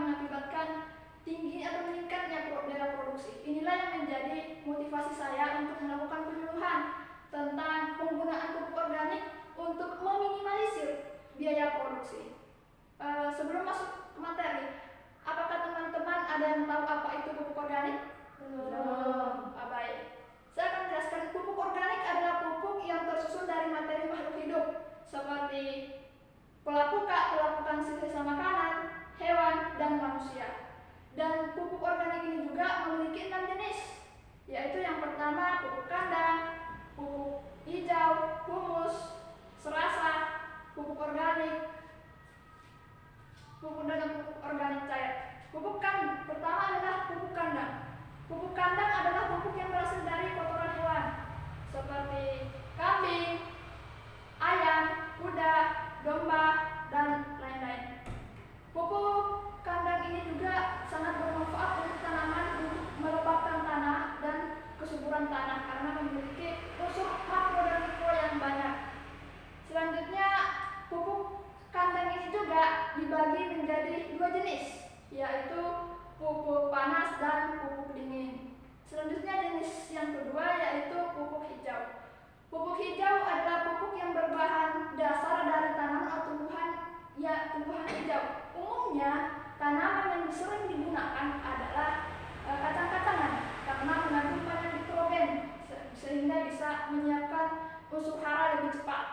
mengakibatkan tinggi atau meningkatnya daya produksi. Inilah yang menjadi motivasi saya untuk melakukan penyuluhan tentang penggunaan pupuk organik untuk meminimalisir biaya produksi. Sebelum masuk ke materi, apakah teman-teman ada yang tahu apa itu pupuk organik? Belum. Baik. Saya akan jelaskan. Pupuk organik adalah pupuk yang tersusun dari materi makhluk hidup seperti pelapukan sisa makanan, hewan, dan manusia. Dan pupuk organik ini juga memiliki 6 jenis, yaitu yang pertama pupuk kandang, pupuk hijau, humus, serasa, pupuk organik, pupuk organik cair. Pertama adalah pupuk kandang. Pupuk kandang adalah pupuk yang berasal dari kotoran hewan seperti kambing, ayam, kuda, domba, dan lain-lain. Pupuk kandang ini juga sangat bermanfaat untuk tanaman untuk melembabkan tanah dan kesuburan tanah karena memiliki unsur makro dan mikro yang banyak. Selanjutnya, pupuk kandang ini juga dibagi menjadi 2 jenis, yaitu pupuk panas dan pupuk dingin. Selanjutnya jenis yang kedua yaitu pupuk hijau. Pupuk hijau adalah pupuk yang berbahan dasar dari tanaman atau tumbuhan hijau. Umumnya tanaman yang sering digunakan adalah kacang-kacangan karena mengandung banyak nitrogen sehingga bisa menyiapkan unsur hara lebih cepat.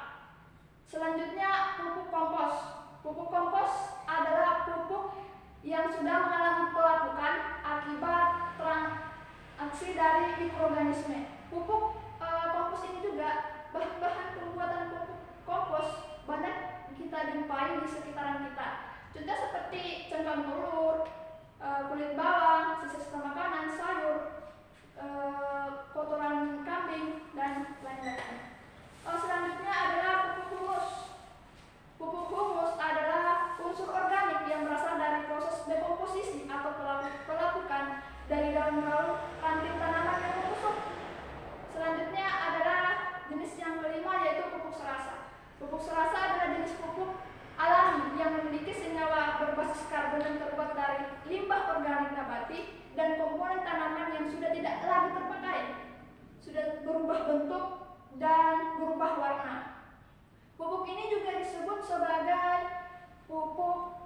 Selanjutnya pupuk kompos. Pupuk kompos adalah pupuk yang sudah mengalami pelapukan akibat aksi dari mikroorganisme. Pupuk kompos ini juga bahan-bahan pembuatan pupuk kompos banyak kita jumpai di sekitaran kita. Contoh seperti cangkang telur, kulit bawang, sisa-sisa makanan, sayur, kotoran kambing, dan lain-lain. Selanjutnya adalah pupuk humus. Pupuk humus adalah unsur organik yang berasal dari proses dekomposisi atau pelapukan dari daun-daun ranting tanaman yang membusuk. Selanjutnya adalah jenis yang kelima yaitu pupuk serasa. Pupuk serasa adalah jenis pupuk alami yang memiliki senyawa berbasis karbon yang terbuat dari limbah organik nabati dan komponen tanaman yang sudah tidak lagi terpakai, sudah berubah bentuk dan berubah warna. Pupuk ini juga disebut sebagai pupuk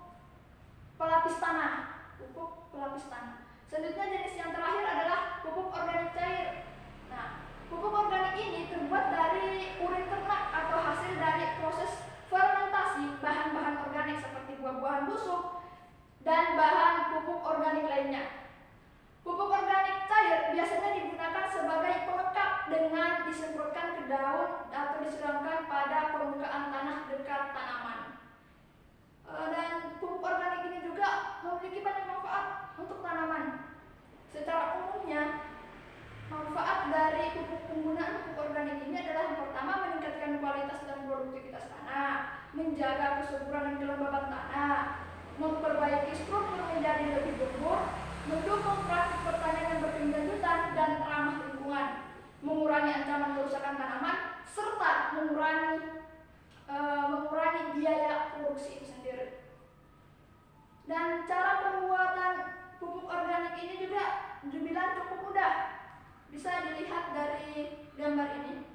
pelapis tanah. Pupuk pelapis tanah. Selanjutnya jenis yang terakhir adalah pupuk organik cair. Nah, pupuk organik ini terbuat dari urin ternak atau hasil dari proses fermentasi bahan-bahan organik seperti buah-buahan busuk dan bahan pupuk organik lainnya. Pupuk organik cair biasanya digunakan sebagai pelengkap dengan disemprotkan ke daun atau disiramkan pada permukaan tanah dekat tanaman. Dan pupuk organik ini juga memiliki banyak manfaat untuk tanaman. Secara umumnya, manfaat dari penggunaan pupuk organik ini adalah yang pertama meningkatkan kualitas dan produktivitas tanah, menjaga kesuburan dan kelembaban tanah, memperbaiki struktur menjadi lebih gembur, mendukung praktik pertanian yang berkelanjutan dan ramah lingkungan, mengurangi ancaman kerusakan tanaman, serta mengurangi biaya produksi itu sendiri. Dan cara pembuatan pupuk organik ini juga dibilang cukup mudah. Bisa dilihat dari gambar ini.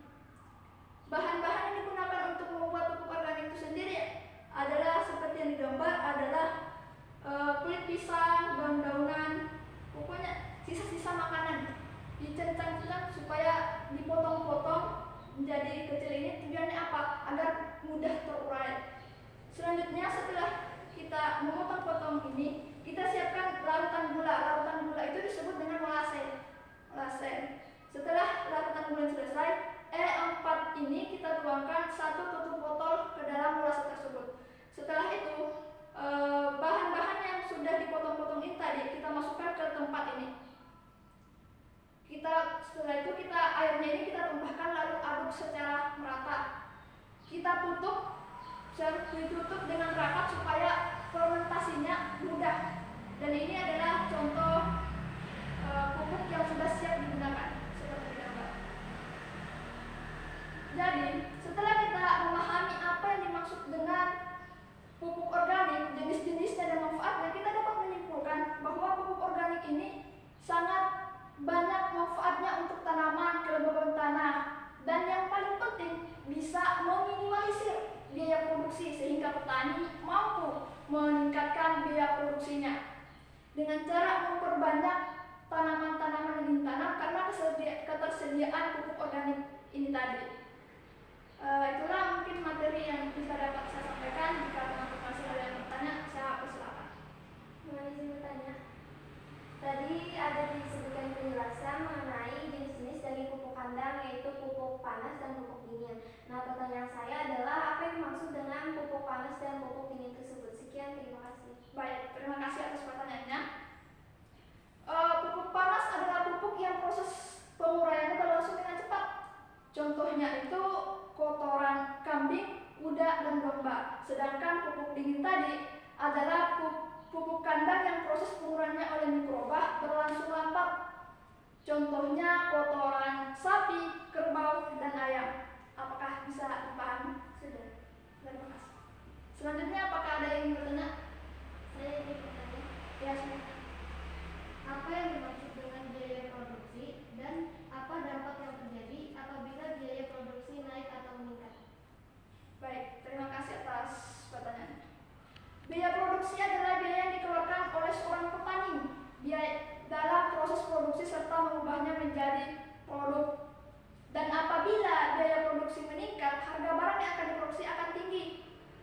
Bahan-bahan yang digunakan untuk membuat pupuk organik itu sendiri adalah seperti yang digambar adalah kulit pisang, daun-daunan, pokoknya sisa-sisa makanan dicencang-cencang supaya dipotong-potong menjadi kecil. Ini tujuannya apa? Agar mudah terurai. Selanjutnya setelah kita memotong-potong ini, kita siapkan larutan gula. Larutan gula itu disebut dengan melase. Setelah larutan gula selesai, E4 ini kita tuangkan 1 tutup botol ke dalam molase tersebut. Setelah itu, bahan-bahan yang sudah dipotong-potong ini tadi kita masukkan ke tempat ini. Setelah itu airnya ini kita tumpahkan lalu aduk secara merata. Kita ditutup dengan rapat supaya fermentasinya mudah. Dan ini adalah contoh pupuk yang sudah siap digunakan seperti gambar. Jadi, setelah kita memahami apa yang dimaksud dengan pupuk organik, jenis-jenisnya dan manfaatnya, kita dapat sangat banyak manfaatnya untuk tanaman, kelembaban tanah, dan yang paling penting bisa meminimalisir biaya produksi sehingga petani mampu meningkatkan biaya produksinya dengan cara memperbanyak tanaman-tanaman yang ditanam karena ketersediaan pupuk organik ini tadi. Itulah mungkin materi yang bisa dapat saya sampaikan. Jika teman-teman masih ada yang bertanya, saya persilakan. Mohon izin bertanya. Tadi ada disebutkan penjelasan mengenai jenis-jenis dari pupuk kandang, yaitu pupuk panas dan pupuk dingin. Nah, pertanyaan saya adalah apa yang dimaksud dengan pupuk panas dan pupuk dingin tersebut? Sekian, terima kasih. Baik, terima kasih atas pertanyaannya. Pupuk panas adalah pupuk yang proses penguraiannya berlangsung dengan cepat. Contohnya itu kotoran kambing, kuda, dan domba. Sedangkan pupuk dingin tadi adalah pupuk kandang yang proses penguraiannya oleh mikroba berlangsung lambat. Contohnya kotoran sapi, kerbau, dan ayam. Apakah bisa dipahami? Sudah. Terima kasih. Selanjutnya, apakah ada yang ingin bertanya? Saya ingin bertanya. Ya, sudah. Apa yang dimaksud dengan biaya produksi dan apa dampak yang terjadi apabila biaya produksi naik atau meningkat? Baik, terima kasih atas pertanyaannya. Biaya produksi adalah biaya yang dikeluarkan oleh seorang petani dalam proses produksi serta mengubahnya menjadi produk. Dan apabila biaya produksi meningkat, harga barang yang akan diproduksi akan tinggi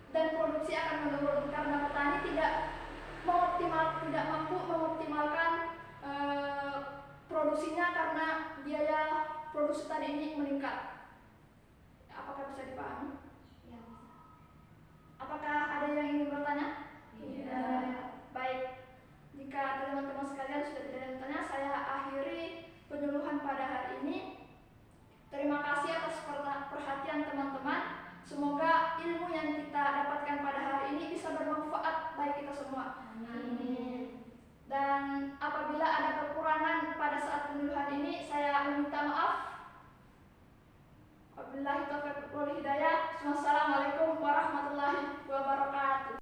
dan produksi akan menurun karena petani tidak mampu mengoptimalkan produksinya karena biaya produksi tadi ini meningkat. Apakah bisa dipahami?